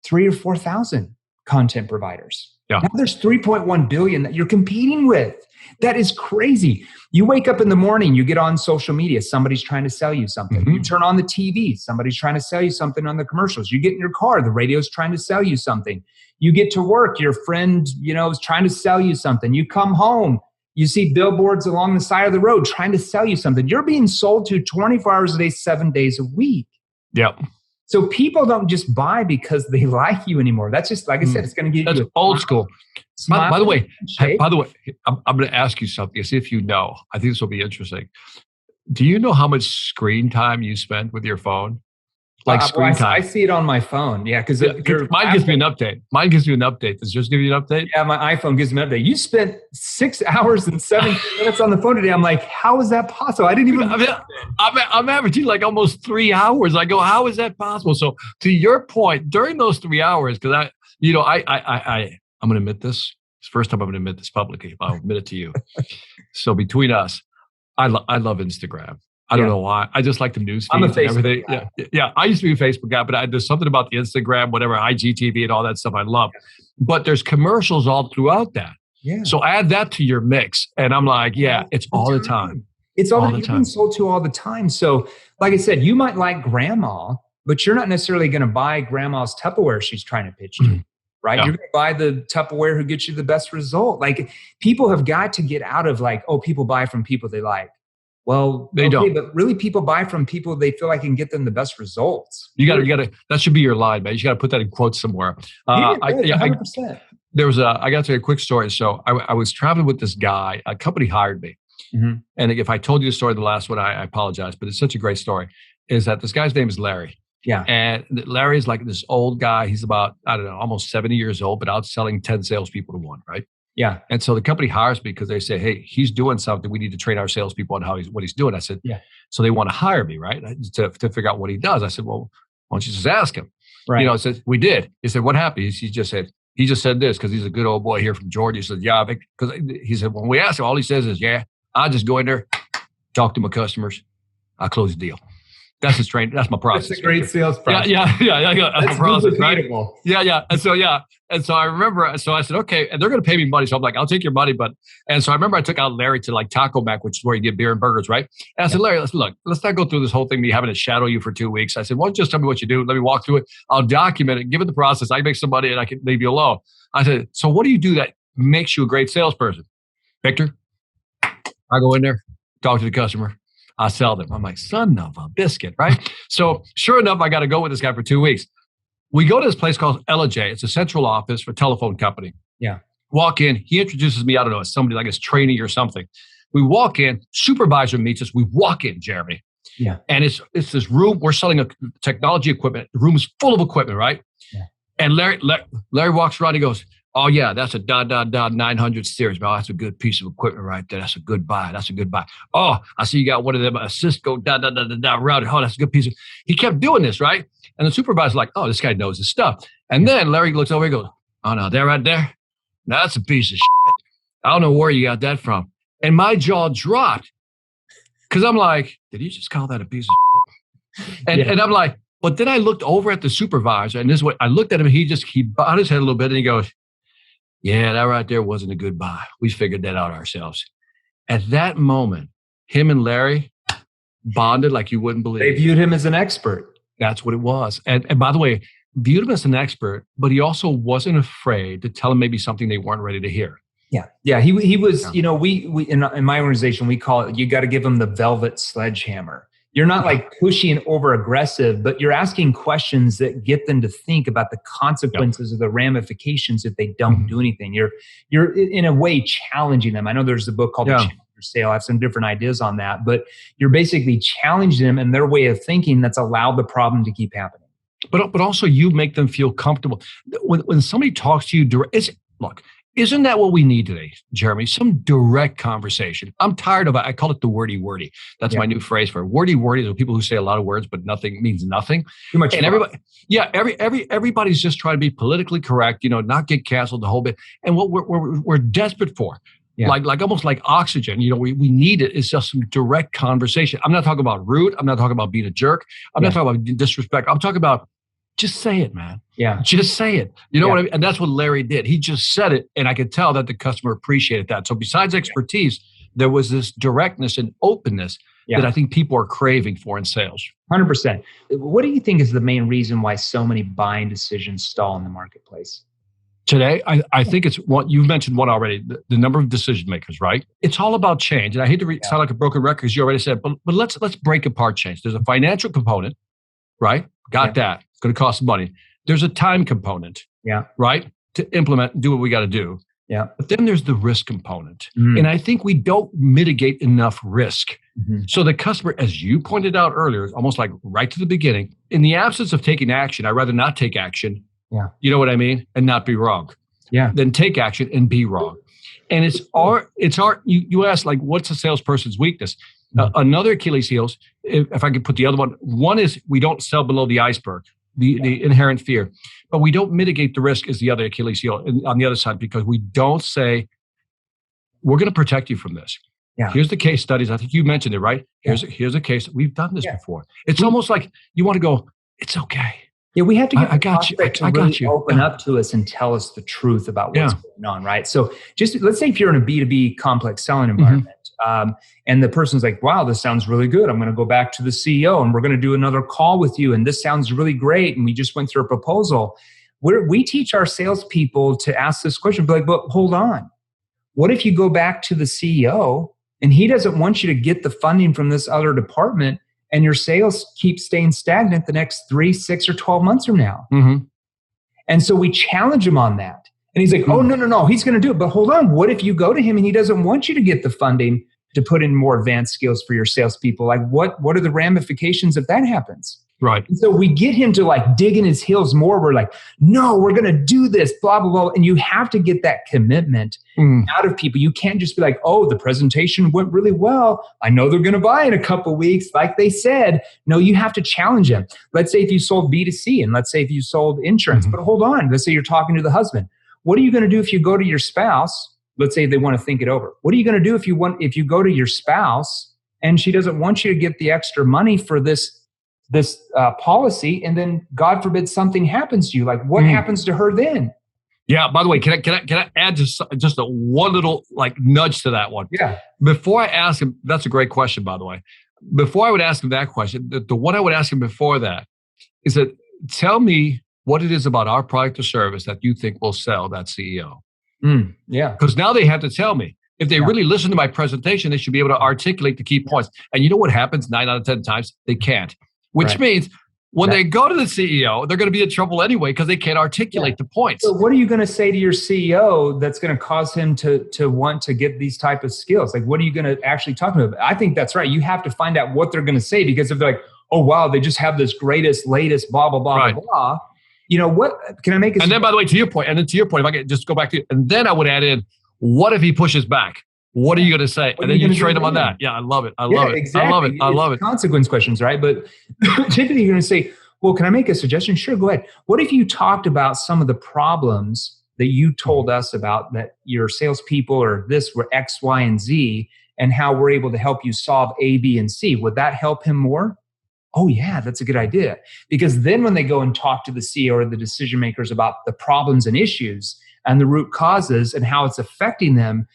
3,000 or 4,000 content providers. Yeah. Now there's 3.1 billion that you're competing with. That is crazy. You wake up in the morning, you get on social media, somebody's trying to sell you something. You turn on the TV, somebody's trying to sell you something on the commercials. You get in your car, the radio's trying to sell you something. You get to work, your friend, is trying to sell you something. You come home, you see billboards along the side of the road trying to sell you something. You're being sold to 24 hours a day, 7 days a week. Yep. So people don't just buy because they like you anymore. That's just, like I said, it's going to get you. That's old school. By the way, I'm going to ask you something. See if you know. I think this will be interesting. Do you know how much screen time you spend with your phone? Like screen time. I see it on my phone. Yeah, because mine gives me an update. Does yours give you an update? Yeah, my iPhone gives me an update. You spent 6 hours and 7 minutes on the phone today. I'm like, how is that possible? I didn't even. I'm averaging like almost 3 hours. I go, how is that possible? So to your point, during those 3 hours, because I'm going to admit this. It's the first time I'm going to admit this publicly. I'll admit it to you. So between us, I love Instagram. I don't know why. I just like the news feeds and everything. Guy. Yeah. I used to be a Facebook guy, but there's something about the Instagram, whatever, IGTV and all that stuff I love. But there's commercials all throughout that. Yeah. So add that to your mix. And I'm like, it's all the time. It's all the time. You're being sold to all the time. So like I said, you might like grandma, but you're not necessarily going to buy grandma's Tupperware she's trying to pitch you. Right? Yeah. You're going to buy the Tupperware who gets you the best result. Like people have got to get out of like, people buy from people they like. Well, they don't. But really people buy from people they feel like can get them the best results. You got to, that should be your line, man. You got to put that in quotes somewhere. 100%. I got to tell you a quick story. So I was traveling with this guy, a company hired me. Mm-hmm. And if I told you the story, the last one, I apologize, but it's such a great story, is that this guy's name is Larry. Yeah. And Larry's like this old guy. He's about, I don't know, almost 70 years old, but out selling 10 salespeople to one, right? Yeah. And so the company hires me because they say, hey, he's doing something. We need to train our salespeople on what he's doing. I said, yeah. So they want to hire me, right? To figure out what he does. I said, well, why don't you just ask him? Right. I said, we did. He said, what happened? He just said this because he's a good old boy here from Georgia. He said, yeah, because he said, when we asked him, all he says is, yeah, I just go in there, talk to my customers, I close the deal. That's his training. That's my process. That's a great sales process. Yeah. That's my process, right? Yeah. And so I remember, so I said, okay, and they're going to pay me money. So I'm like, I'll take your money. And so I remember I took out Larry to like Taco Mac, which is where you get beer and burgers, right? And I said, Larry, let's not go through this whole thing, me having to shadow you for 2 weeks. I said, well, just tell me what you do. Let me walk through it. I'll document it, give it the process. I can make some money and I can leave you alone. I said, so what do you do that makes you a great salesperson? Victor, I go in there, talk to the customer. I sell them. I'm like, son of a biscuit, right? So sure enough, I got to go with this guy for 2 weeks. We go to this place called LJ. It's a central office for a telephone company. Yeah. Walk in. He introduces me, I don't know, as somebody like his trainee or something. We walk in. Supervisor meets us. We walk in, Jeremy. Yeah. And it's this room. We're selling a technology equipment. The room is full of equipment, right? Yeah. And Larry walks around. He goes, oh, yeah, that's a 900 series. Well, that's a good piece of equipment right there. That's a good buy. Oh, I see you got one of them, a Cisco, router. Oh, that's a good piece of. He kept doing this, right? And the supervisor's like, oh, this guy knows his stuff. And then Larry looks over and goes, oh, no, that right there? Now, that's a piece of shit. I don't know where you got that from. And my jaw dropped because I'm like, did you just call that a piece of shit? And I'm like, but then I looked over at the supervisor, and this is what I looked at him. He bowed his head a little bit, and he goes, yeah, that right there wasn't a good buy. We figured that out ourselves. At that moment, him and Larry bonded like you wouldn't believe. They viewed him as an expert. That's what it was. And by the way, viewed him as an expert, but he also wasn't afraid to tell him maybe something they weren't ready to hear. Yeah. Yeah. He was, we in my organization, we call it, you got to give him the velvet sledgehammer. You're not like pushy and over aggressive, but you're asking questions that get them to think about the consequences of the ramifications if they don't do anything. You're in a way challenging them. I know there's a book called The Challenger Sale. I have some different ideas on that, but you're basically challenging them in their way of thinking that's allowed the problem to keep happening. But also you make them feel comfortable. When somebody talks to you, isn't that what we need today, Jeremy? Some direct conversation. I'm tired of it. I call it the wordy. That's my new phrase for it. Wordy is people who say a lot of words, but nothing means nothing. Too much. And everybody's just trying to be politically correct, not get canceled the whole bit. And what we're desperate for, like almost like oxygen, we need it. It's just some direct conversation. I'm not talking about rude. I'm not talking about being a jerk. I'm not talking about disrespect. I'm talking about just say it, man. Yeah. Just say it. You know what I mean? And that's what Larry did. He just said it. And I could tell that the customer appreciated that. So besides expertise, there was this directness and openness that I think people are craving for in sales. 100%. What do you think is the main reason why so many buying decisions stall in the marketplace? Today, I think it's one, you've mentioned one already, the number of decision makers, right? It's all about change. And I hate to sound like a broken record because you already said, but let's break apart change. There's a financial component, right? Got that. It's going to cost money. There's a time component, right? To implement and do what we got to do. Yeah. But then there's the risk component. And I think we don't mitigate enough risk. So the customer, as you pointed out earlier, almost like right to the beginning, in the absence of taking action, I'd rather not take action. Yeah. You know what I mean? And not be wrong. Yeah. Then take action and be wrong. And you ask, like, what's a salesperson's weakness? Another Achilles heel, if I could put the other one is we don't sell below the iceberg. the inherent fear. But we don't mitigate the risk is the other Achilles heel on the other side, because we don't say, we're going to protect you from this. Yeah. Here's the case studies. I think you mentioned it, right? Here's a case. We've done this before. It's almost like you want to go, it's okay. Yeah, we have to get I got you. I got you. Open up to us and tell us the truth about what's going on, right? So just let's say if you're in a B2B complex selling environment, and the person's like, wow, this sounds really good. I'm going to go back to the CEO and we're going to do another call with you. And this sounds really great. And we just went through a proposal. We teach our salespeople to ask this question, be like, but hold on. What if you go back to the CEO and he doesn't want you to get the funding from this other department, and your sales keep staying stagnant the next 3, 6, or 12 months from now? And so we challenge him on that. And he's like, oh, no, he's going to do it. But hold on, what if you go to him and he doesn't want you to get the funding to put in more advanced skills for your salespeople? Like what are the ramifications if that happens? Right. And so we get him to like dig in his heels more. We're like, no, we're going to do this, blah, blah, blah. And you have to get that commitment out of people. You can't just be like, oh, the presentation went really well. I know they're going to buy in a couple of weeks, like they said. No, you have to challenge them. Let's say if you sold B2C, and let's say if you sold insurance, but hold on. Let's say you're talking to the husband. What are you going to do if you go to your spouse? Let's say they want to think it over. What are you going to do if you go to your spouse and she doesn't want you to get the extra money for this policy, and then God forbid something happens to you? Like what happens to her then? Yeah. By the way, can I add just a one little like nudge to that one? Yeah. Before I ask him, that's a great question, by the way. Before I would ask him that question, the one I would ask him before that is that, tell me what it is about our product or service that you think will sell that CEO. Yeah. Because now they have to tell me. If they really listen to my presentation, they should be able to articulate the key points. And you know what happens 9 out of 10 times? They can't. Which means when they go to the CEO, they're going to be in trouble anyway because they can't articulate the points. So what are you going to say to your CEO that's going to cause him to want to get these type of skills? Like, what are you going to actually talk about? I think that's right. You have to find out what they're going to say, because if they're like, oh, wow, they just have this greatest, latest, blah, blah, blah, blah, blah. You know, what can I make? And then, by the way, to your point, if I could just go back to, and then I would add in, what if he pushes back? What are you going to say? And then you train them on that. Yeah, I love it. I love it. Exactly. I love it. Consequence questions, right? But typically you're going to say, well, can I make a suggestion? Sure, go ahead. What if you talked about some of the problems that you told us about, that your salespeople or this were X, Y, and Z, and how we're able to help you solve A, B, and C? Would that help him more? Oh, yeah, that's a good idea. Because then when they go and talk to the CEO or the decision makers about the problems and issues and the root causes and how it's affecting them,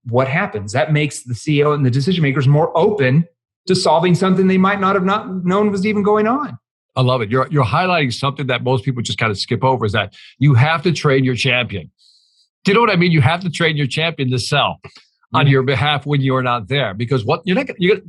what happens? That makes the CEO and the decision makers more open to solving something they might not have known was even going on. I love it. You're highlighting something that most people just kind of skip over, is that you have to train your champion. Do you know what I mean? You have to train your champion to sell on your behalf when you're not there. Because what here's going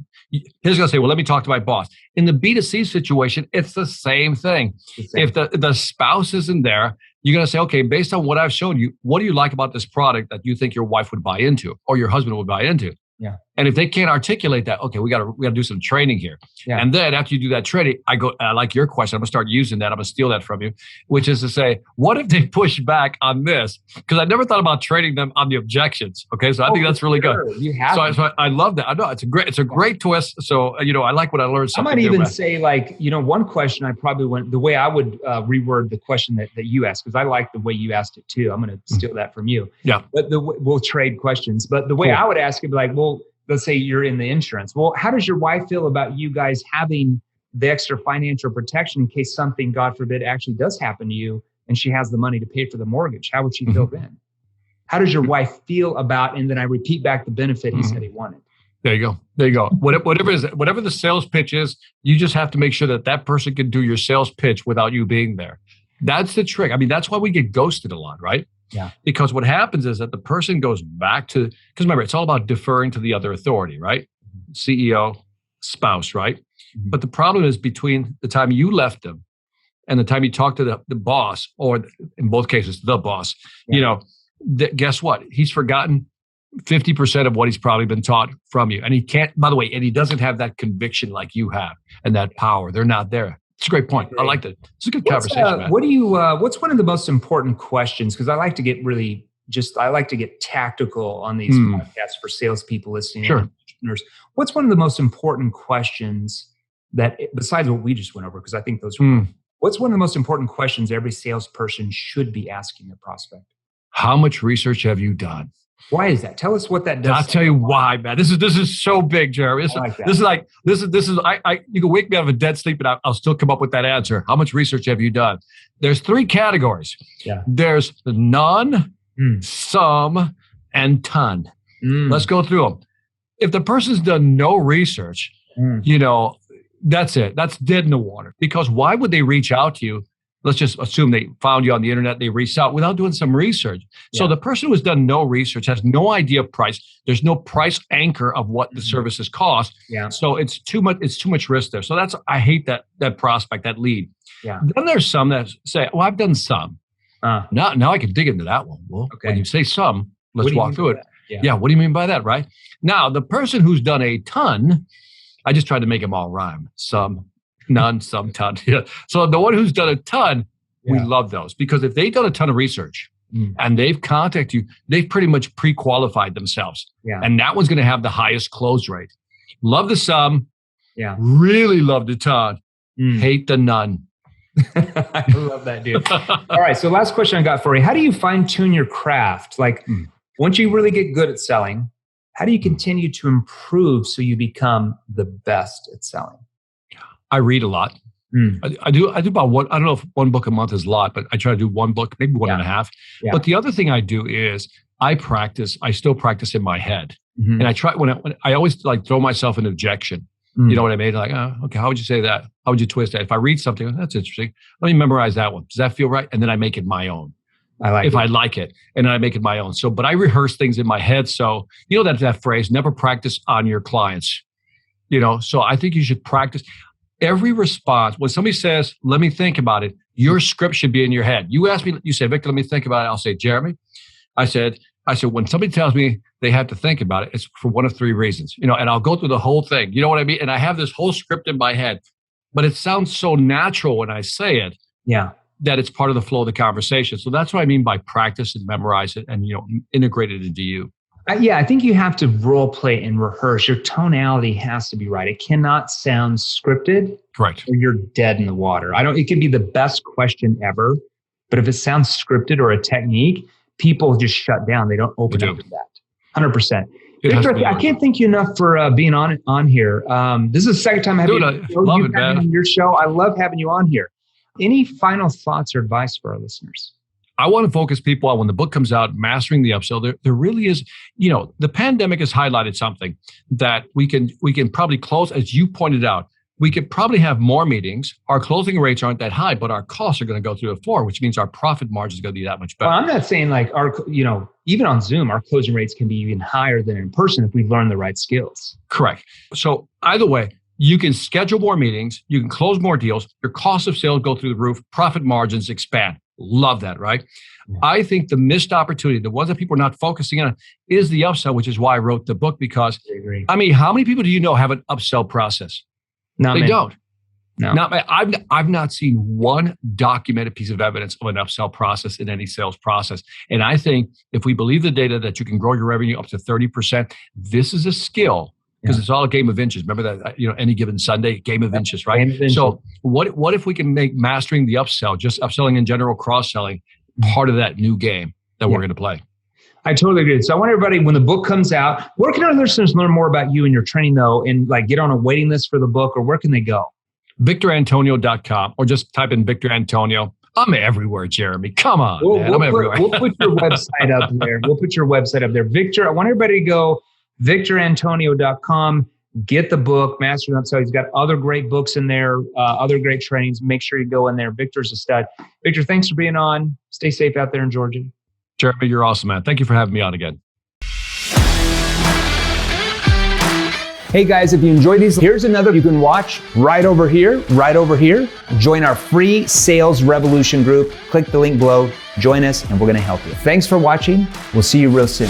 to say, well, let me talk to my boss. In the B2C situation, it's the same thing. If the spouse isn't there, you're going to say, okay, based on what I've shown you, what do you like about this product that you think your wife would buy into or your husband would buy into? Yeah. And if they can't articulate that, okay, we got to do some training here. Yeah. And then after you do that training, I like your question. I'm gonna start using that. I'm gonna steal that from you, which is to say, what if they push back on this? Because I never thought about training them on the objections. Okay, so I think that's really good. You have so I love that. I know it's a great twist. So I like what I learned. I might even say, like, one question I probably went the way I would reword the question that you asked, because I like the way you asked it too. I'm gonna steal that from you. Yeah. But we'll trade questions. But the way I would ask it, be like, well, let's say you're in the insurance. Well, how does your wife feel about you guys having the extra financial protection in case something, God forbid, actually does happen to you and she has the money to pay for the mortgage? How would she feel then? How does your wife feel about, and then I repeat back the benefit he said he wanted. There you go. Whatever the sales pitch is, you just have to make sure that person can do your sales pitch without you being there. That's the trick. I mean, that's why we get ghosted a lot, right? Yeah. Because what happens is that the person goes back to, because remember, it's all about deferring to the other authority, right? CEO, spouse, right? But the problem is between the time you left them and the time you talk to the boss, or in both cases, the boss, guess what? He's forgotten 50% of what he's probably been taught from you. And he can't, by the way, and he doesn't have that conviction like you have and that power. They're not there. It's a great point. I like that. It's a good conversation, man. What's one of the most important questions? Because I like to get tactical on these podcasts for salespeople listening. Sure. And entrepreneurs. What's one of the most important questions that, besides what we just went over? Because I think those are What's one of the most important questions every salesperson should be asking their prospect? How much research have you done? Why is that? Tell us what that does. I'll tell you why, man. This is so big, Jeremy. This is you can wake me out of a dead sleep and I'll still come up with that answer. How much research have you done? There's 3 categories. Yeah. There's none, some, and ton. Let's go through them. If the person's done no research, that's it. That's dead in the water. Because why would they reach out to you? Let's just assume they found you on the internet, they reached out without doing some research. Yeah. So the person who's done no research has no idea of price. There's no price anchor of what the services cost. Yeah. So it's too much risk there. So I hate that prospect, that lead. Yeah. Then there's some that say, well, I've done some. Now I can dig into that one. Well, when you say some, let's walk through it. Yeah. What do you mean by that, right? Now, the person who's done a ton, I just tried to make them all rhyme. Some, none, some, ton. Yeah. So the one who's done a ton, we love those. Because if they've done a ton of research and they've contacted you, they've pretty much pre-qualified themselves. Yeah. And that one's going to have the highest close rate. Love the some. Yeah. Really love the ton. Hate the none. I love that, dude. All right. So last question I got for you. How do you fine tune your craft? Like once you really get good at selling, how do you continue to improve so you become the best at selling? I read a lot. I do about one. I don't know if one book a month is a lot, but I try to do one book, maybe one and a half. Yeah. But the other thing I do is I still practice in my head. And I try when I always like throw myself an objection. You know what I mean? Like, okay, how would you say that? How would you twist that? If I read something, that's interesting. Let me memorize that one. Does that feel right? And then I make it my own. I like it, and then I make it my own. So, but I rehearse things in my head. So, you know that phrase, never practice on your clients. So I think you should practice every response. When somebody says, let me think about it, your script should be in your head. You ask me, you say, Victor, let me think about it. I'll say, Jeremy, I said, when somebody tells me they have to think about it, it's for one of 3 reasons, and I'll go through the whole thing. You know what I mean? And I have this whole script in my head, but it sounds so natural when I say it. Yeah. That it's part of the flow of the conversation. So that's what I mean by practice and memorize it and, integrate it into you. I think you have to role play and rehearse. Your tonality has to be right. It cannot sound scripted. Correct. Or you're dead in the water. It can be the best question ever, but if it sounds scripted or a technique, people just shut down. They don't open up to that. 100%. Victor, I can't thank you enough for being on here. This is the second time having you on your show. I love having you on here. Any final thoughts or advice for our listeners? I want to focus people on when the book comes out, Mastering the Upsell. There really is, the pandemic has highlighted something that we can probably close, as you pointed out. We could probably have more meetings. Our closing rates aren't that high, but our costs are going to go through the floor, which means our profit margin is going to be that much better. Well, I'm not saying like even on Zoom, our closing rates can be even higher than in person if we learn the right skills. Correct. So either way, you can schedule more meetings, you can close more deals, your cost of sales go through the roof, profit margins expand. Love that, right? Yeah. I think the missed opportunity, the ones that people are not focusing on, is the upsell, which is why I wrote the book, because, how many people do you know have an upsell process? They don't. No. I've not seen one documented piece of evidence of an upsell process in any sales process. And I think if we believe the data that you can grow your revenue up to 30%, this is a skill. Because it's all a game of inches. Remember that, any given Sunday, game of inches, right? So what if we can make mastering the upsell, just upselling in general, cross-selling, part of that new game that we're going to play? I totally agree. So I want everybody, when the book comes out, where can our listeners learn more about you and your training, though, and like get on a waiting list for the book, or where can they go? VictorAntonio.com, or just type in Victor Antonio. I'm everywhere, Jeremy. Come on, man. I'm everywhere. We'll put your website up there. Victor, I want everybody to go VictorAntonio.com. Get the book, Mastering Upsell. He's got other great books in there, other great trainings. Make sure you go in there. Victor's a stud. Victor, thanks for being on. Stay safe out there in Georgia. Jeremy, you're awesome, man. Thank you for having me on again. Hey guys, if you enjoyed these, here's another you can watch right over here. Join our free Sales Revolution group. Click the link below, join us, and we're going to help you. Thanks for watching. We'll see you real soon.